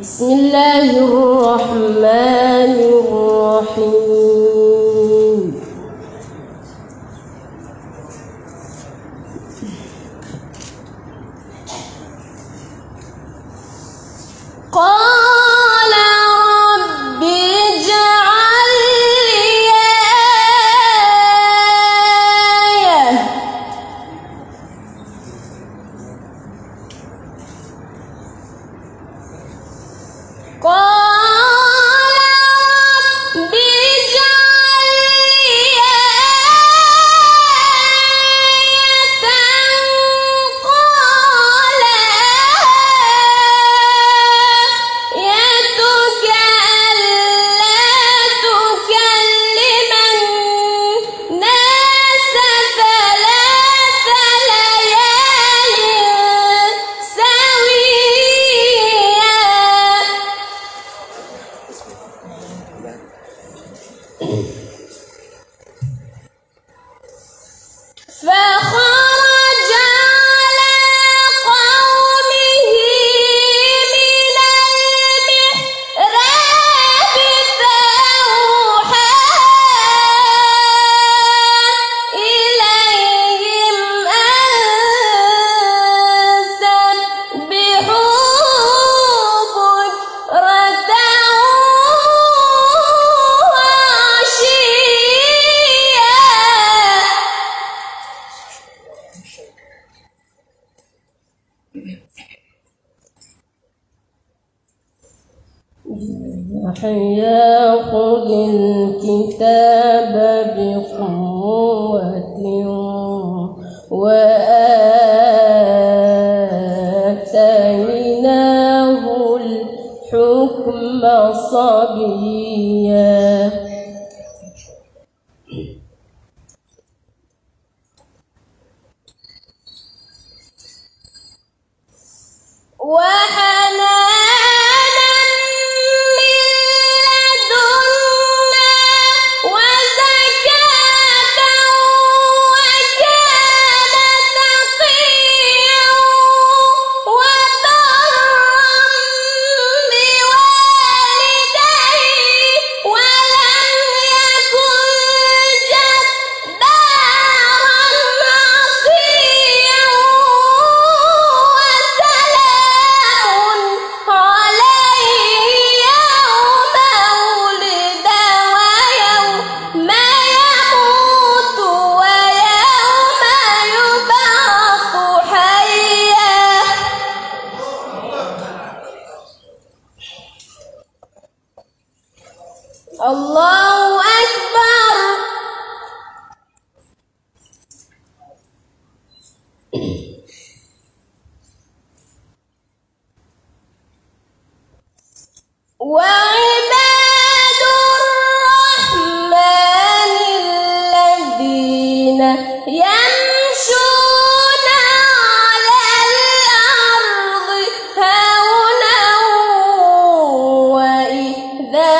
بسم الله الرحمن الرحيم. قال رب اجعل لي آية يأخذ الكتاب بقوة وآتيناه الحكم صبيا. الله أكبر. وعباد الرحمن الذين يمشون على الأرض هونا وإذا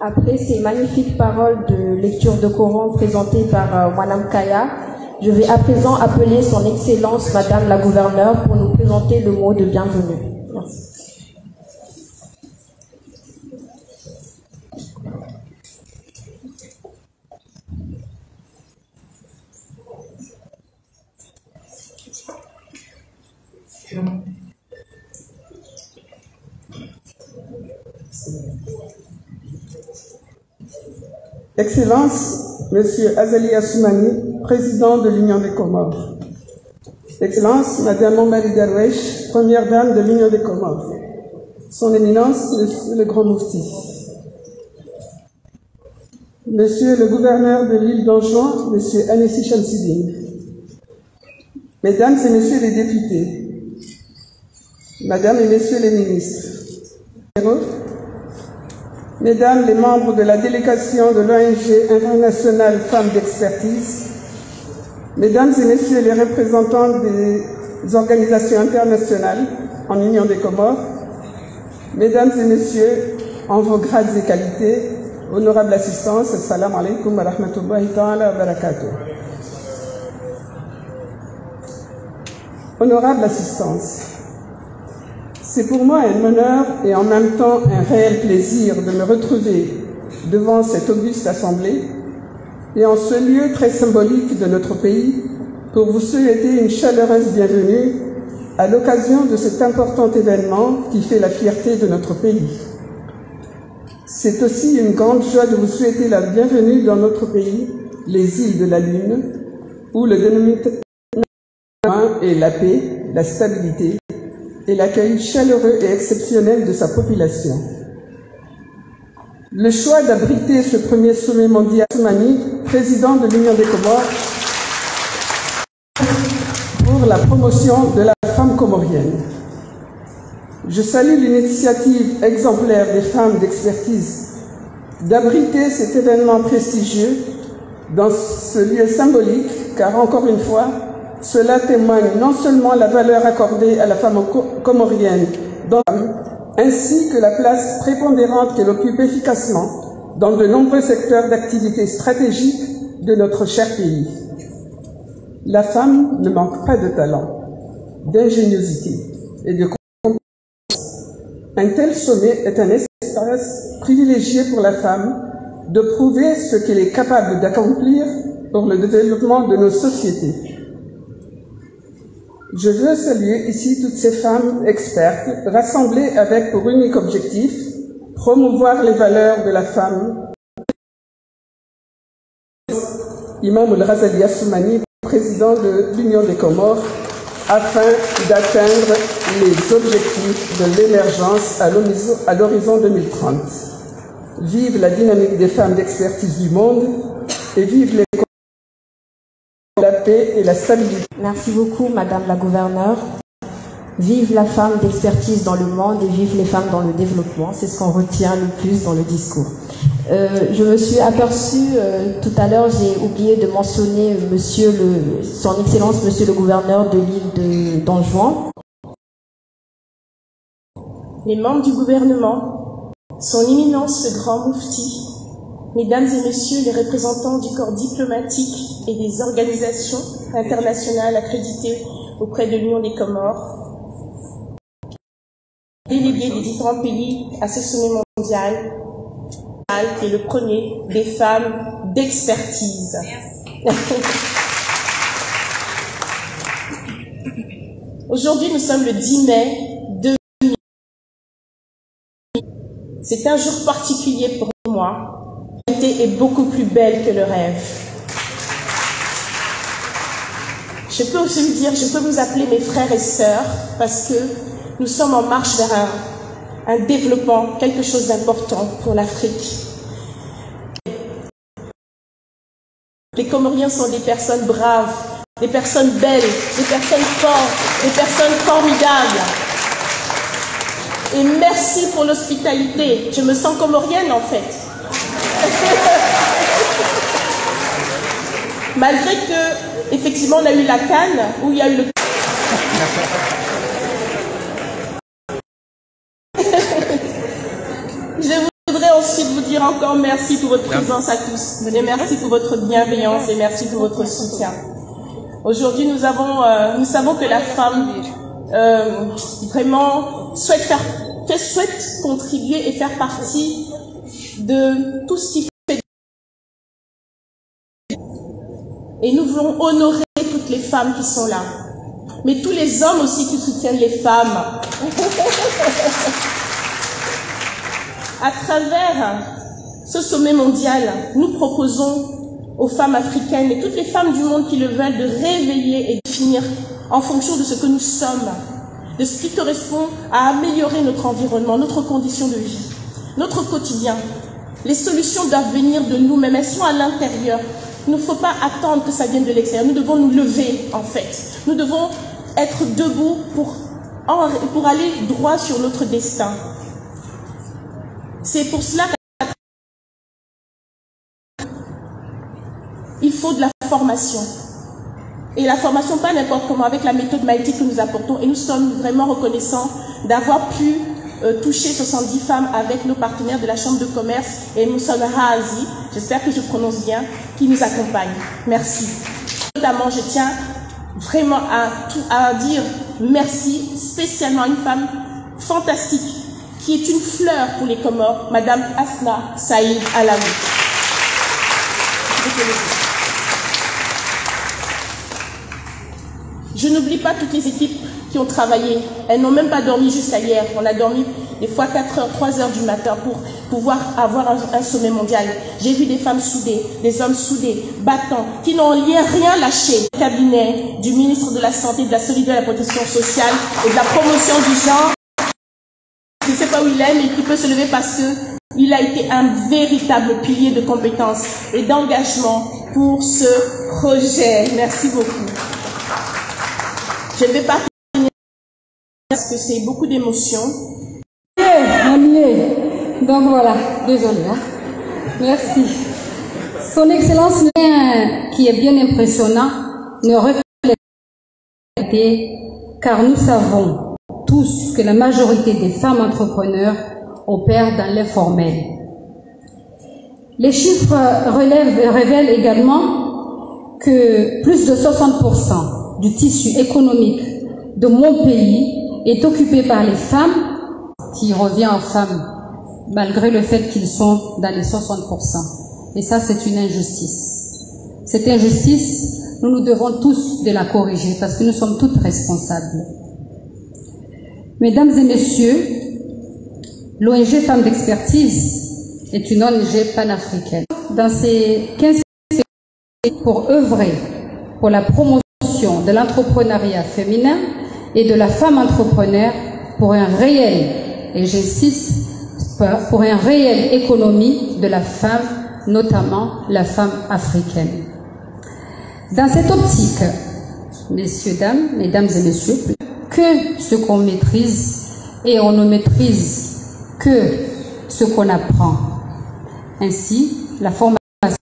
Après ces magnifiques paroles de lecture de Coran présentées par Madame Kaya, je vais à présent appeler son Excellence Madame la Gouverneure pour nous présenter le mot de bienvenue. Merci. Excellence, Monsieur Azali Assoumani, président de l'Union des Comores. Excellence, Madame Omari Darwesh, première dame de l'Union des Comores. Son Éminence, le Grand Moufti. Monsieur le gouverneur de l'île d'Anjouan, Monsieur Anessi Chamsidine, Mesdames et Messieurs les députés, Mesdames et Messieurs les ministres, Mesdames les membres de la délégation de l'ONG internationale Femmes d'expertise, Mesdames et Messieurs les représentants des organisations internationales en Union des Comores, Mesdames et Messieurs, en vos grades et qualités, honorable assistance, assalamu alaikum wa rahmatullahi ta'ala wa barakatuh. Honorable assistance, c'est pour moi un honneur et en même temps un réel plaisir de me retrouver devant cette auguste assemblée et en ce lieu très symbolique de notre pays pour vous souhaiter une chaleureuse bienvenue à l'occasion de cet important événement qui fait la fierté de notre pays. C'est aussi une grande joie de vous souhaiter la bienvenue dans notre pays, les îles de la Lune, où le dénominateur est la paix, la stabilité et l'accueil chaleureux et exceptionnel de sa population. Le choix d'abriter ce premier sommet mondial, Assoumani, président de l'Union des Comores, pour la promotion de la femme comorienne. Je salue l'initiative exemplaire des femmes d'expertise d'abriter cet événement prestigieux dans ce lieu symbolique, car encore une fois, cela témoigne non seulement la valeur accordée à la femme comorienne, ainsi que la place prépondérante qu'elle occupe efficacement dans de nombreux secteurs d'activité stratégiques de notre cher pays. La femme ne manque pas de talent, d'ingéniosité et de compétence. Un tel sommet est un espace privilégié pour la femme de prouver ce qu'elle est capable d'accomplir pour le développement de nos sociétés. Je veux saluer ici toutes ces femmes expertes rassemblées avec pour unique objectif promouvoir les valeurs de la femme. Imam Al-Razali Assoumani, président de l'Union des Comores, afin d'atteindre les objectifs de l'émergence à l'horizon 2030. Vive la dynamique des femmes d'expertise du monde et vive les la paix et la stabilité. Merci beaucoup, Madame la gouverneure. Vive la femme d'expertise dans le monde et vive les femmes dans le développement. C'est ce qu'on retient le plus dans le discours. Je me suis aperçue tout à l'heure, j'ai oublié de mentionner Son Excellence Monsieur le gouverneur de l'île d'Anjouan. Les membres du gouvernement, Son Éminence le Grand Moufti, Mesdames et Messieurs les représentants du corps diplomatique et des organisations internationales accréditées auprès de l'Union des Comores, délégués des différents pays à ce sommet mondial, qui est le premier des femmes d'expertise. Aujourd'hui, nous sommes le 10 mai 2000. C'est un jour particulier pour moi. Est beaucoup plus belle que le rêve. Je peux aussi vous dire, je peux vous appeler mes frères et sœurs parce que nous sommes en marche vers un développement, quelque chose d'important pour l'Afrique. Les Comoriens sont des personnes braves, des personnes belles, des personnes fortes, des personnes formidables. Et merci pour l'hospitalité. Je me sens comorienne en fait. Malgré que, effectivement, on a eu la canne, où il y a eu le... Je voudrais ensuite vous dire encore merci pour votre présence à tous. Et merci pour votre bienveillance et merci pour votre soutien. Aujourd'hui, nous savons que la femme vraiment souhaite contribuer et faire partie de tout ce qui fait. Et nous voulons honorer toutes les femmes qui sont là. Mais tous les hommes aussi qui soutiennent les femmes. À travers ce sommet mondial, nous proposons aux femmes africaines et toutes les femmes du monde qui le veulent de réveiller et de définir en fonction de ce que nous sommes, de ce qui correspond à améliorer notre environnement, notre condition de vie, notre quotidien. Les solutions doivent venir de nous-mêmes, elles sont à l'intérieur. Il ne faut pas attendre que ça vienne de l'extérieur. Nous devons nous lever, en fait. Nous devons être debout pour aller droit sur notre destin. C'est pour cela qu'il faut de la formation. Et la formation, pas n'importe comment, avec la méthode Maïti que nous apportons. Et nous sommes vraiment reconnaissants d'avoir pu toucher 70 femmes avec nos partenaires de la Chambre de commerce et Moussana Haazi, j'espère que je prononce bien, qui nous accompagnent. Merci. Notamment, je tiens vraiment à dire merci spécialement à une femme fantastique qui est une fleur pour les Comores, Madame Asna Saïd Alaoui. Je n'oublie pas toutes les équipes qui ont travaillé. Elles n'ont même pas dormi jusqu'à hier. On a dormi des fois 4 heures, 3 heures du matin pour pouvoir avoir un sommet mondial. J'ai vu des femmes soudées, des hommes soudés, battants, qui n'ont rien lâché. Le cabinet du ministre de la Santé, de la Solidarité, de la Protection sociale et de la promotion du genre. Je ne sais pas où il est, mais il peut se lever parce qu'il a été un véritable pilier de compétences et d'engagement pour ce projet. Merci beaucoup. Je ne vais pas finir parce que c'est beaucoup d'émotions. On y est. Donc voilà, désolé. Merci. Son Excellence, qui est bien impressionnant, ne reflète pas, car nous savons tous que la majorité des femmes entrepreneurs opèrent dans l'informel. Les chiffres révèlent également que plus de 60% du tissu économique de mon pays est occupé par les femmes, qui revient aux femmes, malgré le fait qu'ils sont dans les 60%. Et ça, c'est une injustice. Cette injustice, nous devons tous de la corriger, parce que nous sommes toutes responsables. Mesdames et messieurs, l'ONG Femmes d'Expertise est une ONG panafricaine. Dans ces 15 pays, pour œuvrer pour la promotion de l'entrepreneuriat féminin et de la femme entrepreneur pour un réel, et j'insiste, pour un réel économie de la femme, notamment la femme africaine. Dans cette optique, mesdames et messieurs, que ce qu'on maîtrise et on ne maîtrise que ce qu'on apprend. Ainsi, la formation est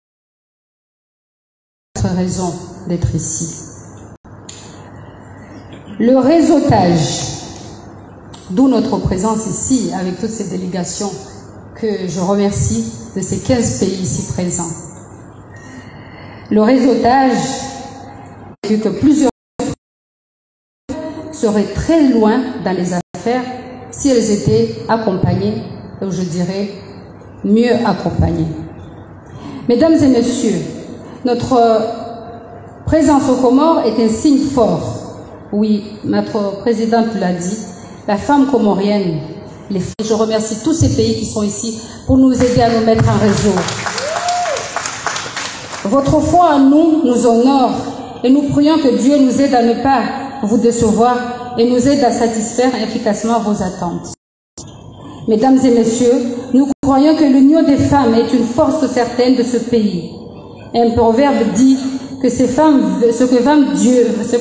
notre raison d'être ici. Le réseautage, d'où notre présence ici avec toutes ces délégations que je remercie de ces 15 pays ici présents. Le réseautage, vu que plusieurs seraient très loin dans les affaires si elles étaient accompagnées, ou je dirais mieux accompagnées. Mesdames et messieurs, notre présence aux Comores est un signe fort. Oui, notre présidente l'a dit, la femme comorienne, les filles. Je remercie tous ces pays qui sont ici pour nous aider à nous mettre en réseau. Votre foi en nous nous honore et nous prions que Dieu nous aide à ne pas vous décevoir et nous aide à satisfaire efficacement vos attentes. Mesdames et messieurs, nous croyons que l'union des femmes est une force certaine de ce pays. Un proverbe dit que ce que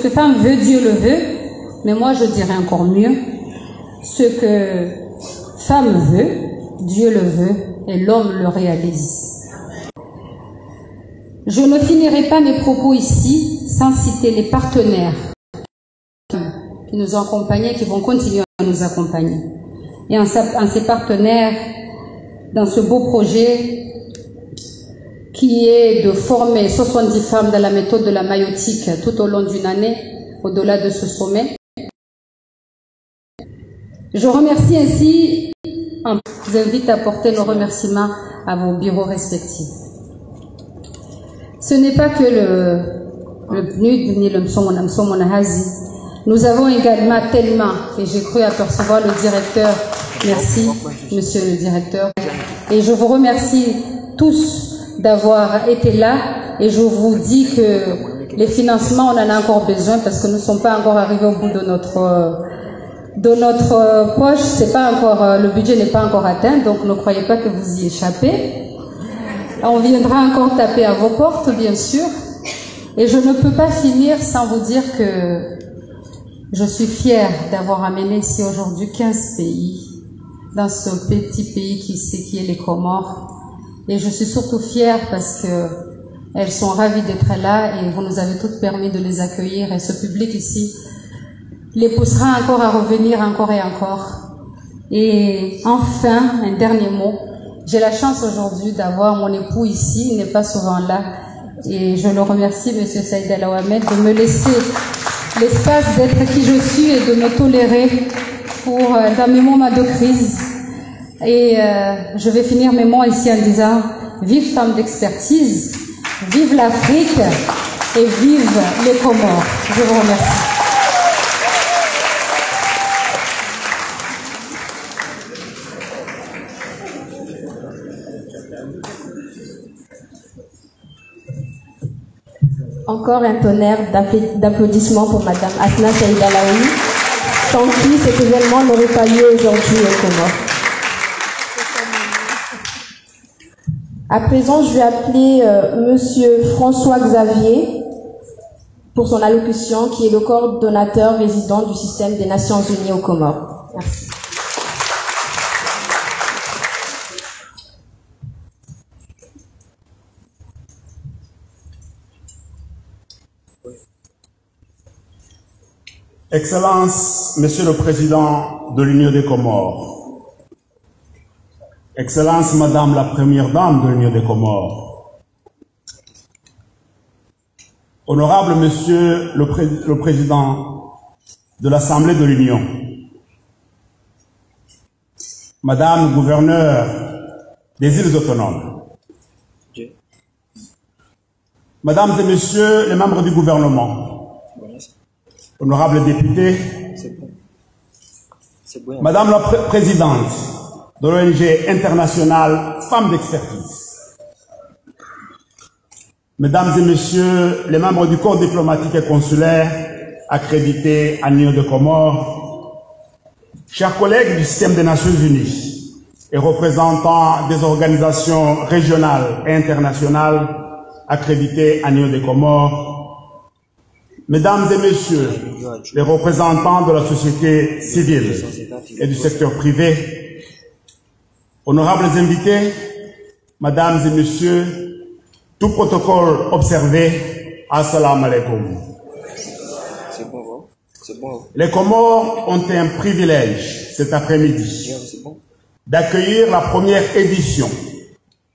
femme veut, Dieu le veut, mais moi je dirais encore mieux, ce que femme veut, Dieu le veut et l'homme le réalise. Je ne finirai pas mes propos ici sans citer les partenaires qui nous ont accompagnés, qui vont continuer à nous accompagner. Et en ces partenaires, dans ce beau projet qui est de former 70 femmes dans la méthode de la maïotique tout au long d'une année, au-delà de ce sommet. Je remercie ainsi, je vous invite à porter nos remerciements à vos bureaux respectifs. Ce n'est pas que le PNUD ni le Msomonahazi. Nous avons également tellement, et j'ai cru apercevoir le directeur, merci monsieur le directeur, et je vous remercie tous d'avoir été là, et je vous dis que les financements, on en a encore besoin parce que nous ne sommes pas encore arrivés au bout de notre poche, c'est pas encore, le budget n'est pas encore atteint, donc ne croyez pas que vous y échappez. On viendra encore taper à vos portes, bien sûr. Et je ne peux pas finir sans vous dire que je suis fière d'avoir amené ici aujourd'hui 15 pays dans ce petit pays qui est les Comores. Et je suis surtout fière parce que elles sont ravies d'être là et vous nous avez toutes permis de les accueillir. Et ce public ici les poussera encore à revenir encore et encore. Et enfin, un dernier mot. J'ai la chance aujourd'hui d'avoir mon époux ici, il n'est pas souvent là. Et je le remercie, M. Saïd Alaouamed, de me laisser l'espace d'être qui je suis et de me tolérer dans mes moments de crise. Et je vais finir mes mots ici en disant « Vive femme d'expertise, vive l'Afrique et vive les Comores ». Je vous remercie. Encore un tonnerre d'applaudissements pour Madame Asna Saïd Alaoui, sans qui cet événement n'aurait pas lieu aujourd'hui au Comores. À présent, je vais appeler Monsieur François Xavier pour son allocution, qui est le coordonnateur résident du système des Nations Unies aux Comores. Merci. Excellence, Monsieur le Président de l'Union des Comores, Excellence, Madame la Première Dame de l'Union des Comores, Honorable Monsieur le Président de l'Assemblée de l'Union, Madame Gouverneur des îles autonomes, Mesdames et Messieurs les membres du gouvernement, honorables députés, Madame la Présidente de l'ONG internationale Femmes d'expertise, Mesdames et Messieurs les membres du corps diplomatique et consulaire accrédités à l'Union des Comores, chers collègues du système des Nations Unies et représentants des organisations régionales et internationales accréditées à l'Union des Comores, Mesdames et Messieurs les représentants de la société civile et du secteur privé, honorables invités, Mesdames et Messieurs, tout protocole observé, Assalamu alaikum. Les Comores ont un privilège cet après-midi d'accueillir la première édition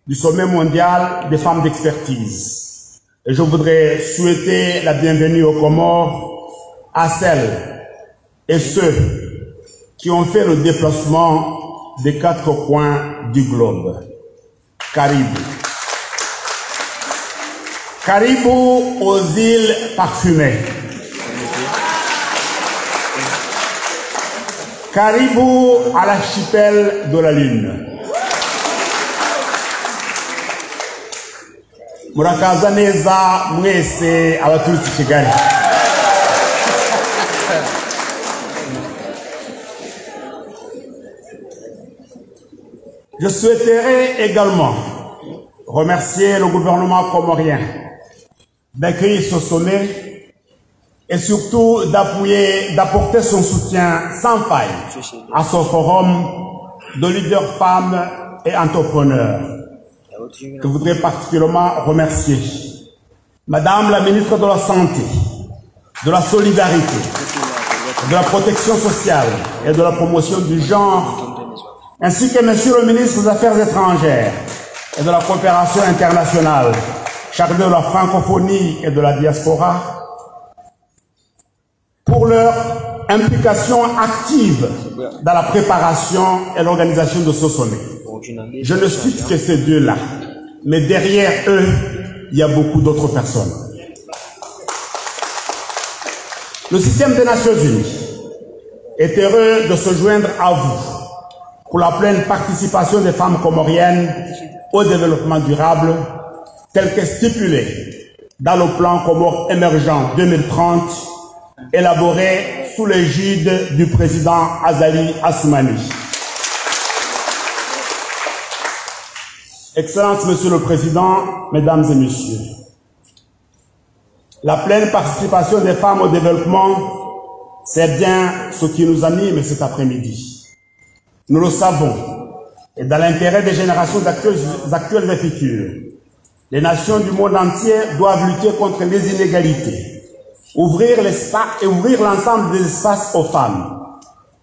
du sommet mondial des femmes d'expertise. Et je voudrais souhaiter la bienvenue aux Comores à celles et ceux qui ont fait le déplacement des 4 coins du globe. Caribou. Caribou aux îles parfumées. Caribou à l'archipel de la Lune. Murakaza neza mwese abaturutse i Kigali. Je souhaiterais également remercier le gouvernement comorien d'accueillir ce sommet et surtout d'apporter son soutien sans faille à ce forum de leaders femmes et entrepreneurs. Je voudrais particulièrement remercier Madame la ministre de la Santé, de la Solidarité, de la Protection sociale et de la promotion du genre, ainsi que Monsieur le ministre des Affaires étrangères et de la coopération internationale, chargé de la francophonie et de la diaspora, pour leur implication active dans la préparation et l'organisation de ce sommet. Je ne cite que ces deux-là, mais derrière eux, il y a beaucoup d'autres personnes. Le système des Nations Unies est heureux de se joindre à vous pour la pleine participation des femmes comoriennes au développement durable, tel que stipulé dans le plan Comores émergent 2030, élaboré sous l'égide du président Azali Assoumani. Excellences, Monsieur le Président, Mesdames et Messieurs, la pleine participation des femmes au développement, c'est bien ce qui nous anime cet après-midi. Nous le savons, et dans l'intérêt des générations actuelles et futures, les nations du monde entier doivent lutter contre les inégalités, ouvrir l'espace et ouvrir l'ensemble des espaces aux femmes,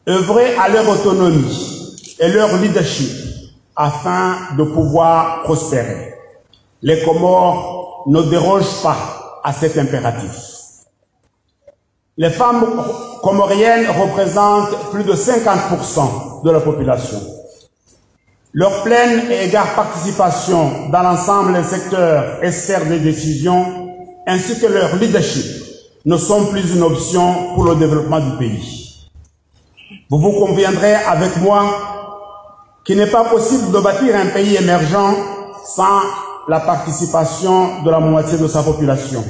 œuvrer à leur autonomie et leur leadership afin de pouvoir prospérer. Les Comores ne dérogent pas à cet impératif. Les femmes comoriennes représentent plus de 50% de la population. Leur pleine et égale participation dans l'ensemble des secteurs et sphères de décision, ainsi que leur leadership, ne sont plus une option pour le développement du pays. Vous vous conviendrez avec moi qu'il n'est pas possible de bâtir un pays émergent sans la participation de la moitié de sa population,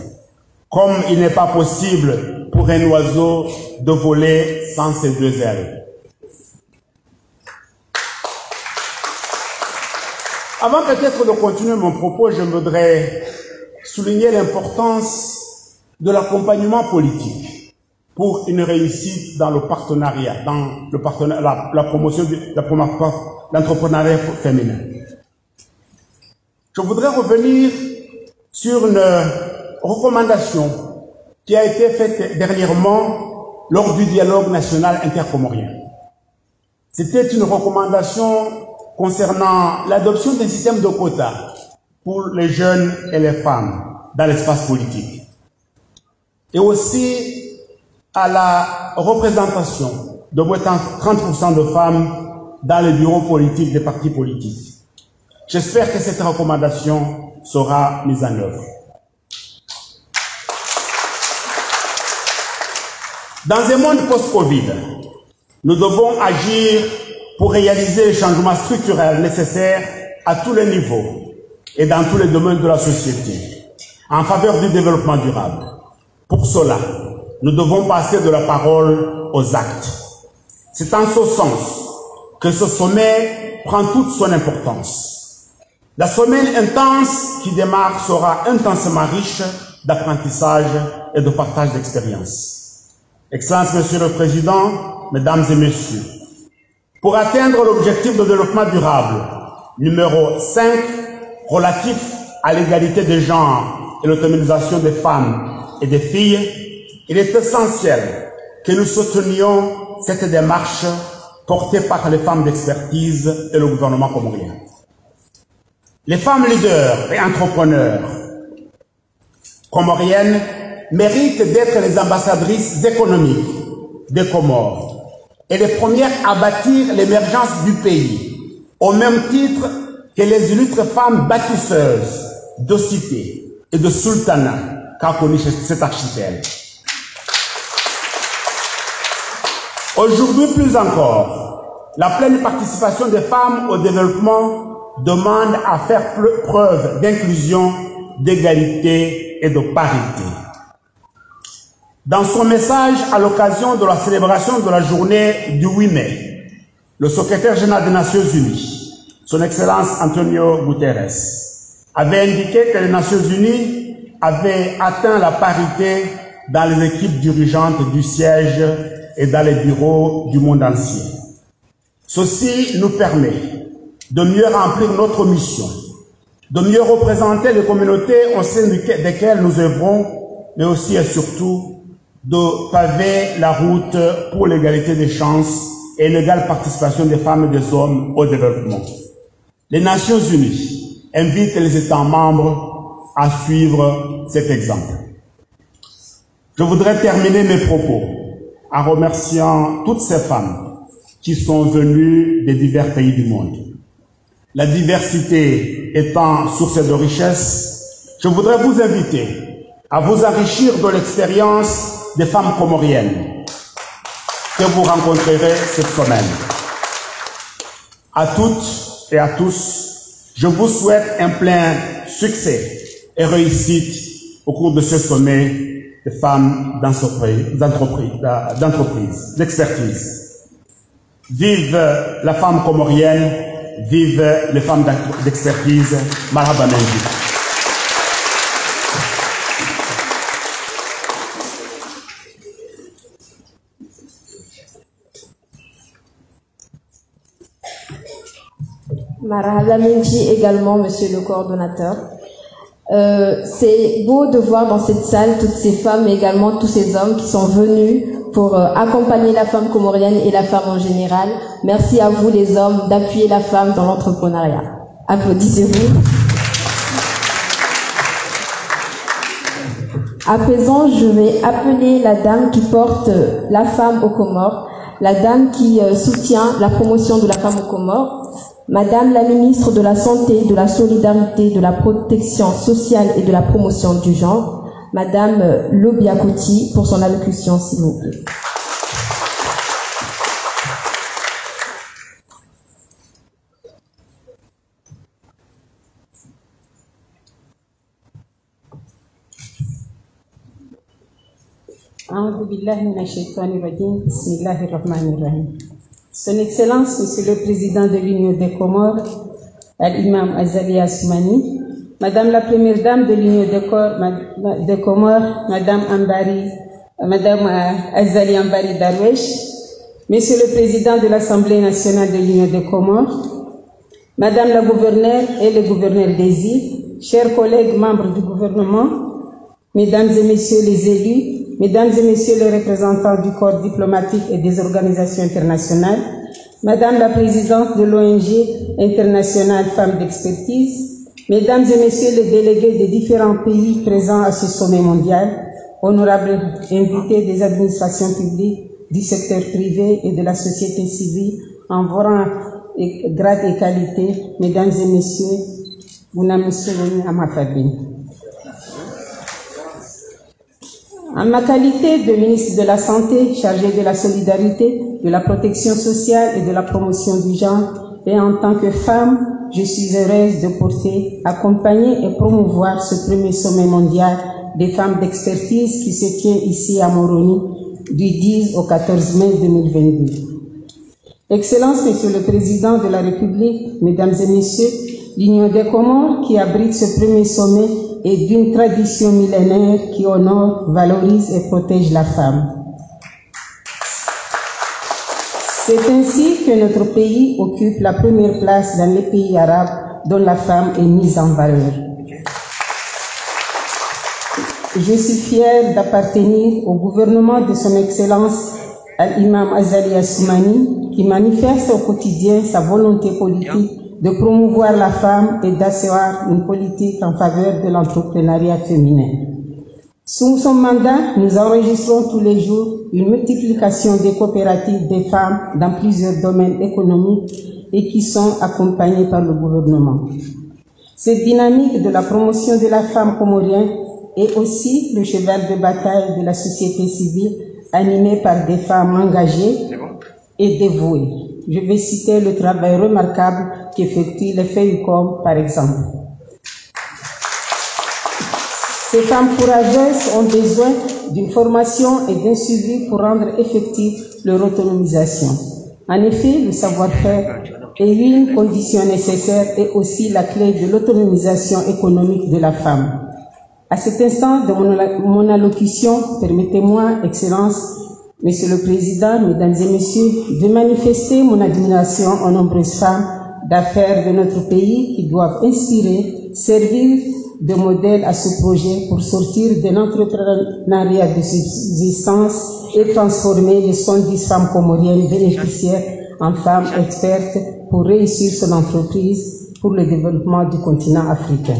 comme il n'est pas possible pour un oiseau de voler sans ses deux ailes. Avant peut-être de continuer mon propos, je voudrais souligner l'importance de l'accompagnement politique pour une réussite dans le partenariat, la promotion de l'entrepreneuriat féminin. Je voudrais revenir sur une recommandation qui a été faite dernièrement lors du dialogue national intercomorien. C'était une recommandation concernant l'adoption d'un système de quotas pour les jeunes et les femmes dans l'espace politique. Et aussi à la représentation de moins de 30% de femmes dans les bureaux politiques des partis politiques. J'espère que cette recommandation sera mise en œuvre. Dans un monde post-Covid, nous devons agir pour réaliser les changements structurels nécessaires à tous les niveaux et dans tous les domaines de la société, en faveur du développement durable. Pour cela, nous devons passer de la parole aux actes. C'est en ce sens que ce sommet prend toute son importance. La semaine intense qui démarre sera intensément riche d'apprentissage et de partage d'expériences. Excellences, Monsieur le Président, Mesdames et Messieurs, pour atteindre l'objectif de développement durable numéro 5, relatif à l'égalité des genres et l'autonomisation des femmes et des filles, il est essentiel que nous soutenions cette démarche portée par les femmes d'expertise et le gouvernement comorien. Les femmes leaders et entrepreneurs comoriennes méritent d'être les ambassadrices économiques des Comores et les premières à bâtir l'émergence du pays, au même titre que les illustres femmes bâtisseuses de cités et de sultanats qu'a connu cet archipel. Aujourd'hui, plus encore, la pleine participation des femmes au développement demande à faire preuve d'inclusion, d'égalité et de parité. Dans son message à l'occasion de la célébration de la journée du 8 mai, le secrétaire général des Nations Unies, son Excellence Antonio Guterres, avait indiqué que les Nations Unies avaient atteint la parité dans les équipes dirigeantes du siège et dans les bureaux du monde entier. Ceci nous permet de mieux remplir notre mission, de mieux représenter les communautés au sein desquelles nous œuvrons, mais aussi et surtout de paver la route pour l'égalité des chances et l'égale participation des femmes et des hommes au développement. Les Nations Unies invitent les États membres à suivre cet exemple. Je voudrais terminer mes propos en remerciant toutes ces femmes qui sont venues des divers pays du monde. La diversité étant source de richesse, je voudrais vous inviter à vous enrichir de l'expérience des femmes comoriennes que vous rencontrerez cette semaine. À toutes et à tous, je vous souhaite un plein succès et réussite au cours de ce sommet des femmes d'entreprise, d'expertise. Vive la femme comorienne, vive les femmes d'expertise. Marhaba Mendy. Marhaba Mendy également, monsieur le coordonnateur. C'est beau de voir dans cette salle toutes ces femmes, mais également tous ces hommes qui sont venus pour accompagner la femme comorienne et la femme en général. Merci à vous les hommes d'appuyer la femme dans l'entrepreneuriat. Applaudissez-vous. À présent, je vais appeler la dame qui porte la femme aux Comores, la dame qui soutient la promotion de la femme aux Comores, Madame la ministre de la Santé, de la Solidarité, de la Protection sociale et de la promotion du genre, Madame Lobiakouti, pour son allocution, s'il vous plaît. Son Excellence, Monsieur le Président de l'Union des Comores, Al-Imam Azali Assoumani, Madame la Première Dame de l'Union des Comores, Madame Azali Ambari Darwesh, Monsieur le Président de l'Assemblée nationale de l'Union des Comores, Madame la Gouverneure et le Gouverneur des îles, chers collègues membres du gouvernement, Mesdames et Messieurs les élus, Mesdames et Messieurs les représentants du corps diplomatique et des organisations internationales, Madame la Présidente de l'ONG internationale Femmes d'expertise, Mesdames et Messieurs les délégués des différents pays présents à ce sommet mondial, honorables invités des administrations publiques, du secteur privé et de la société civile, en vos rangs, grade et qualité, Mesdames et Messieurs, vous n'avez à ma famille. En ma qualité de ministre de la Santé, chargée de la solidarité, de la protection sociale et de la promotion du genre, et en tant que femme, je suis heureuse de porter, accompagner et promouvoir ce premier sommet mondial des femmes d'expertise qui se tient ici à Moroni du 10 au 14 mai 2022. Excellence, Monsieur le Président de la République, Mesdames et Messieurs, l'Union des Comores qui abrite ce premier sommet est d'une tradition millénaire qui honore, valorise et protège la femme. C'est ainsi que notre pays occupe la première place dans les pays arabes dont la femme est mise en valeur. Je suis fière d'appartenir au gouvernement de son Excellence Al-Imam Azali Assoumani qui manifeste au quotidien sa volonté politique de promouvoir la femme et d'asseoir une politique en faveur de l'entrepreneuriat féminin. Sous son mandat, nous enregistrons tous les jours une multiplication des coopératives des femmes dans plusieurs domaines économiques et qui sont accompagnées par le gouvernement. Cette dynamique de la promotion de la femme comorienne est aussi le cheval de bataille de la société civile animée par des femmes engagées et dévouées. Je vais citer le travail remarquable qu'effectuent les FEUCOM, par exemple. Ces femmes courageuses ont besoin d'une formation et d'un suivi pour rendre effective leur autonomisation. En effet, le savoir-faire est une condition nécessaire et aussi la clé de l'autonomisation économique de la femme. À cet instant de mon allocution, permettez-moi, Excellence, Monsieur le Président, Mesdames et Messieurs, de manifester mon admiration aux nombreuses femmes d'affaires de notre pays qui doivent inspirer, servir de modèle à ce projet pour sortir de l'entrepreneuriat de subsistance et transformer les 70 femmes comoriennes bénéficiaires en femmes expertes pour réussir son entreprise pour le développement du continent africain.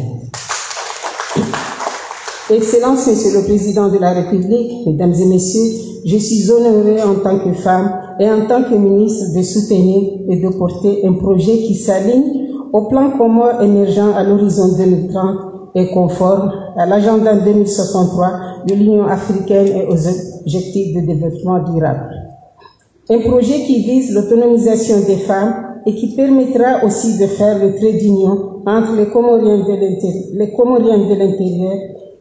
Excellence, Monsieur le Président de la République, Mesdames et Messieurs, je suis honorée en tant que femme et en tant que ministre de soutenir et de porter un projet qui s'aligne au plan commun émergent à l'horizon 2030 et conforme à l'agenda 2063 de l'Union africaine et aux objectifs de développement durable. Un projet qui vise l'autonomisation des femmes et qui permettra aussi de faire le trait d'union entre les Comoriens de l'intérieur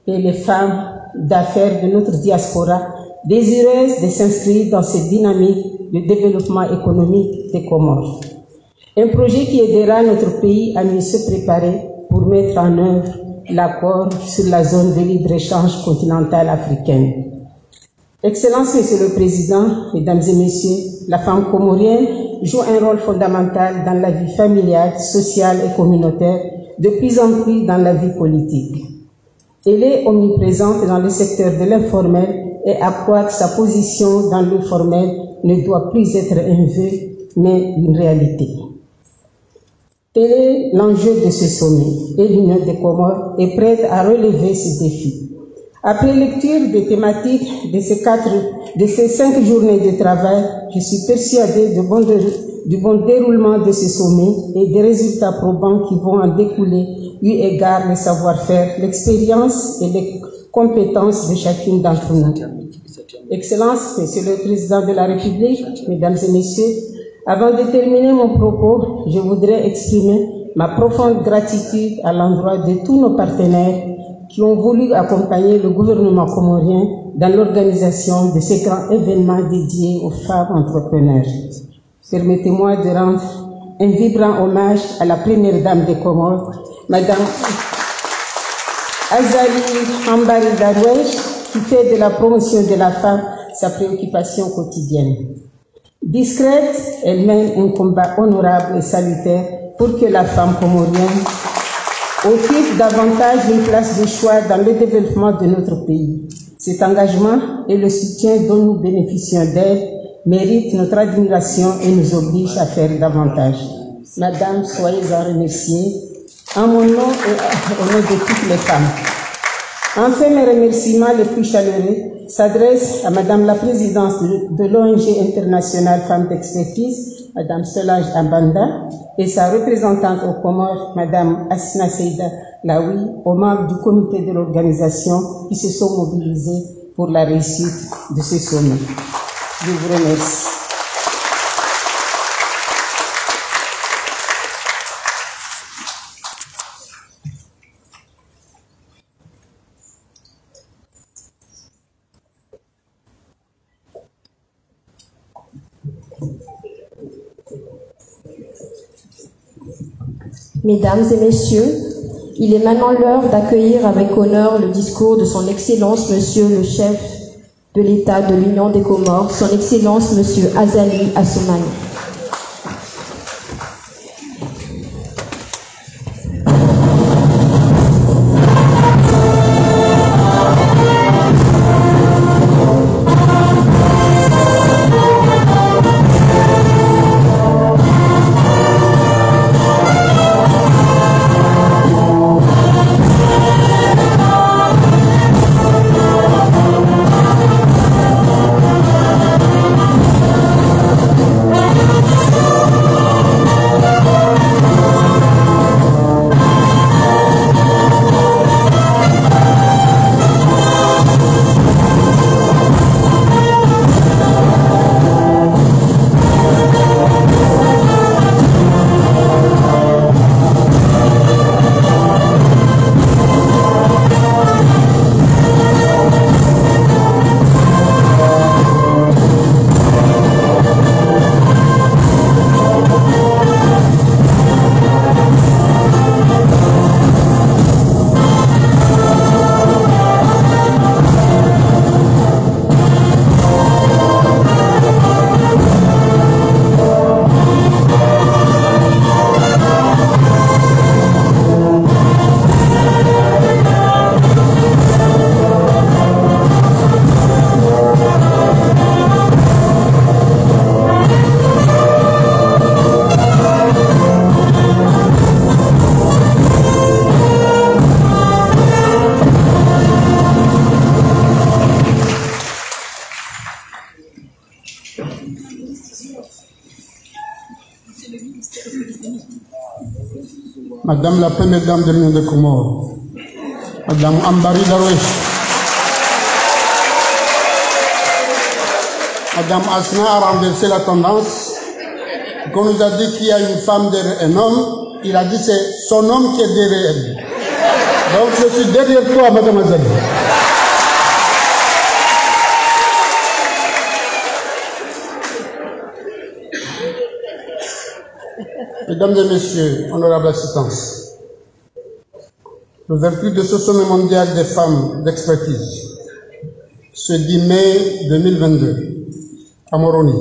et les femmes d'affaires de notre diaspora, désireuses de s'inscrire dans cette dynamique de développement économique des Comores. Un projet qui aidera notre pays à mieux se préparer pour mettre en œuvre l'accord sur la zone de libre-échange continentale africaine. Excellence, Monsieur le Président, Mesdames et Messieurs, la femme comorienne joue un rôle fondamental dans la vie familiale, sociale et communautaire, de plus en plus dans la vie politique. Elle est omniprésente dans le secteur de l'informel et accroître sa position dans le formel ne doit plus être un vœu, mais une réalité. Tel est l'enjeu de ce sommet et l'Union des Comores est prête à relever ce défi. Après lecture des thématiques de ces 5 journées de travail, je suis persuadée du bon déroulement de ce sommet et des résultats probants qui vont en découler, eu égard le savoir-faire, l'expérience et les compétences de chacune d'entre nous. Excellence, Monsieur le Président de la République, Mesdames et Messieurs, avant de terminer mon propos, je voudrais exprimer ma profonde gratitude à l'endroit de tous nos partenaires qui ont voulu accompagner le gouvernement comorien dans l'organisation de ces grands événements dédiés aux femmes entrepreneurs. Permettez-moi de rendre un vibrant hommage à la première dame des Comores, Madame Azali Ambari Darwesh, qui fait de la promotion de la femme sa préoccupation quotidienne. Discrète, elle mène un combat honorable et salutaire pour que la femme comorienne occupe davantage une place de choix dans le développement de notre pays. Cet engagement et le soutien dont nous bénéficions d'elle méritent notre admiration et nous obligent à faire davantage. Madame, soyez en remerciée, en mon nom et au nom de toutes les femmes. Enfin, mes remerciements les plus chaleureux s'adressent à Madame la Présidente de l'ONG internationale Femmes d'Expertise, Madame Solange Ambanda, et sa représentante aux Comores, Madame Asna Seida Laoui, aux membres du comité de l'organisation qui se sont mobilisés pour la réussite de ce sommet. Je vous remercie. Mesdames et Messieurs, il est maintenant l'heure d'accueillir avec honneur le discours de son Excellence Monsieur le chef de l'État de l'Union des Comores, son Excellence Monsieur Azali Assoumani. Madame la Première Dame de l'Union des Comores, Madame Ambari Darwesh, Madame Asna a renversé la tendance. Qu'on nous a dit qu'il y a une femme derrière un homme, il a dit c'est son homme qui est derrière elle. Donc je suis derrière toi, Madame Azali. Mesdames et Messieurs, honorables assistances, l'ouverture de ce sommet mondial des femmes d'expertise ce 10 mai 2022 à Moroni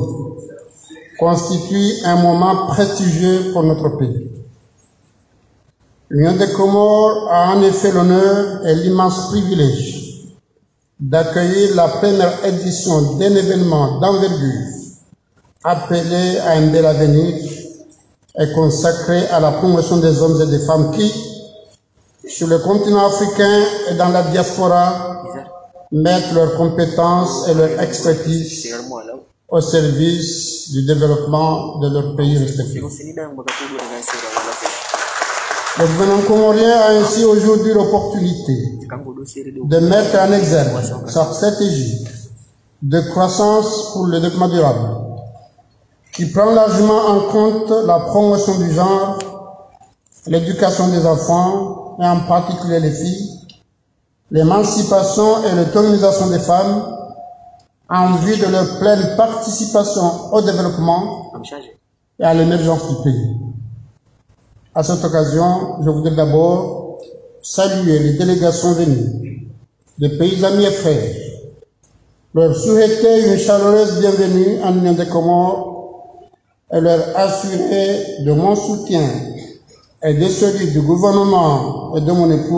constitue un moment prestigieux pour notre pays. L'Union des Comores a en effet l'honneur et l'immense privilège d'accueillir la première édition d'un événement d'envergure appelé à un bel avenir et consacré à la promotion des hommes et des femmes qui, sur le continent africain et dans la diaspora, mettent leurs compétences et leur expertise au service du développement de leur pays respectif. Le gouvernement comorien a ainsi aujourd'hui l'opportunité de mettre en exergue sa stratégie de croissance pour le développement durable, qui prend largement en compte la promotion du genre, l'éducation des enfants, et en particulier les filles, l'émancipation et l'autonomisation des femmes, en vue de leur pleine participation au développement et à l'émergence du pays. À cette occasion, je voudrais d'abord saluer les délégations venues des pays amis et frères, leur souhaiter une chaleureuse bienvenue en Union des Comores et leur assurer de mon soutien et de celui du gouvernement et de mon épouse